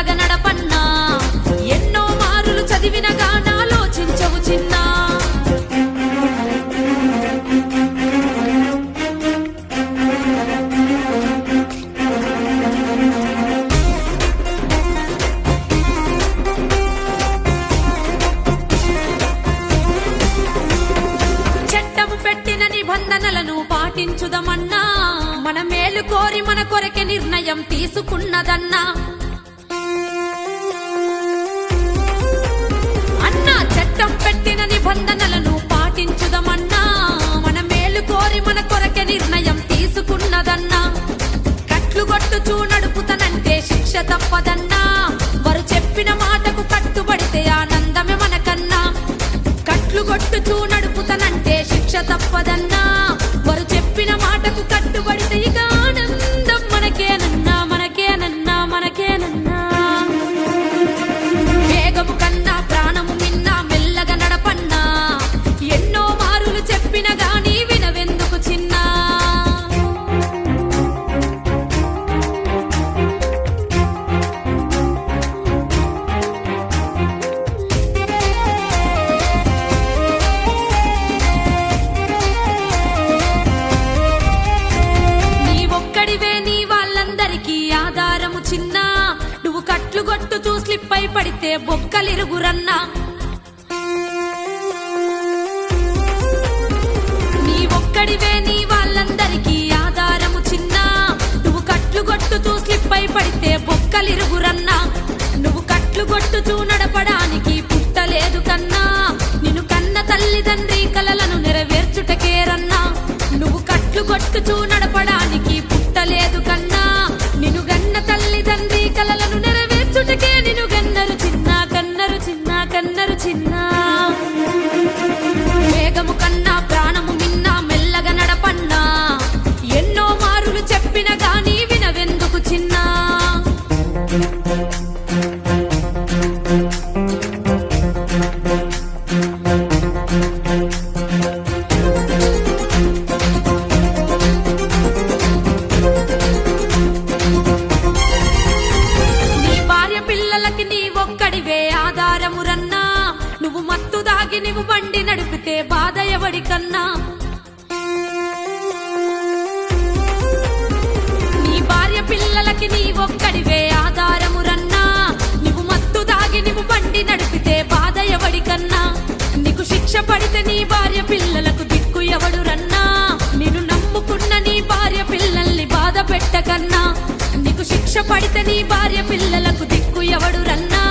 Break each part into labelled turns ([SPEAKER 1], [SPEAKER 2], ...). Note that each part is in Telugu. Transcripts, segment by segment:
[SPEAKER 1] మెల్లగా నడపన్నా ఎన్నో మారులు చదివిన గానాలోచించవు చిన్న చట్టము పెట్టిన నిబంధనలను పాటించుదమన్నా మన మేలు కోరి మన కొరకే నిర్ణయం తీసుకున్నదన్నా అన్నా చట్టం పెట్టిన నిబంధనలను పాటించుదమన్నా మన మేలు కోరి మన కొరకే నిర్ణయం తీసుకున్నదన్నా కట్లు కొట్టుచూ నడుపుతనంటే శిక్ష తప్పదన్నా వారు చెప్పిన మాటకు కట్టుబడితే ఆనందమే మనకన్నా కట్లు కొట్టుచూ నడుపుతనంటే శిక్ష తప్పదన్నా వారు చెప్పిన మాటకు కట్టుబడితే ఇక ఆనందం మనకేనన్నా మనకేనన్నా మనకేనన్నా వేగము కన్నా ప్రాణము మిన్నా మెల్లగా నడపన్నా ఎన్నో మారులు చెప్పిన గాని వినవెందుకు చిన్నా నువ్వు కట్లు కొట్టుచూ స్లిప్ అయి పడితే బొక్కలిరుగురన్నా నీ ఒక్కడివే నీ వాళ్ళందరికీ ఆధారము చిన్న నువ్వు కట్లు కొట్టుచూ స్లిప్ అయి పడితే బొక్కలిరుగురన్నా నువ్వు కట్లు కొట్టుచూ నడపడానికి పుట్టలేదు కన్నా నిన్ను కన్న తల్లిదండ్రి కలలను నెరవేర్చుటకేరన్నా నువ్వు కట్లు కొట్టుచూ నడపడానికి పుట్టలేదు కన్నా నిన్ను గన్న తల్లిదండ్రి కలలను నెరవేర్చుటకే నిన్ను గన్నరు చిన్న కన్నరు చిన్న కన్నరు చిన్న వేగము కన్నా ప్రాణము మిన్నా మెల్లగా నడపన్నా ఎన్నో మారులు చెప్పిన గాని వినవెందుకు చిన్న నువ్వు మత్తు దాగి నువ్వు బండి నడిపితే బాధ ఎవడికన్నా నీ భార్య పిల్లలకి నీ ఒక్కడివే ఆధారమురన్నా నువ్వు మత్తు దాగి నువ్వు బండి నడిపితే బాధ ఎవడికన్నా నీకు శిక్ష పడితే నీ భార్య పిల్లలకు దిక్కు ఎవడురన్నా నిన్ను నమ్ముకున్న నీ భార్య పిల్లల్ని బాధ పెట్టకన్నా నీకు శిక్ష పడితే నీ భార్య పిల్లలకు దిక్కు ఎవడురన్నా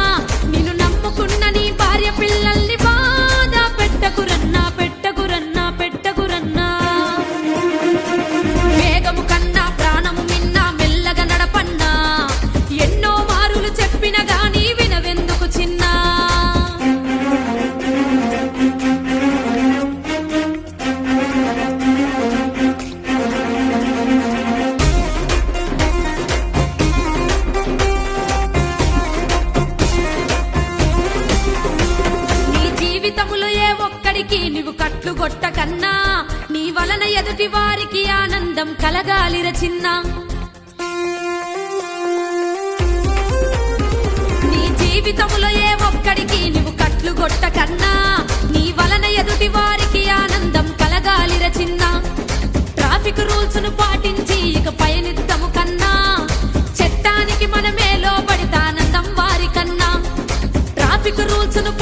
[SPEAKER 1] నిన్ను నమ్ముకున్న నీ భార్య పిల్లల్ని బాధ పెట్టకురన్నా పెట్టకురన్నా పెట్టకురన్నా వేగము కన్నా ప్రాణము మిన్నా మెల్లగా నడపన్నా ఎన్నో మారులు చెప్పిన గాని వినవెందుకు చిన్నా నువ్వు కట్లు కొట్టకన్నా నీ వలన ఎదుటి వారికి ఆనందం కలగాలిర చిన్న నీ జీవితములో ఏ ఒక్కడికి నువ్వు కట్లు కొట్టకన్నా నీ వలన ఎదుటి వారికి ఆనందం కలగాలిర చిన్న ట్రాఫిక్ రూల్స్ ను పాటించి ఇక పయనిద్దాము కన్నా చట్టానికి మనమే లోబడితే ఆనందం వారికన్నా ట్రాఫిక్ రూల్స్ ను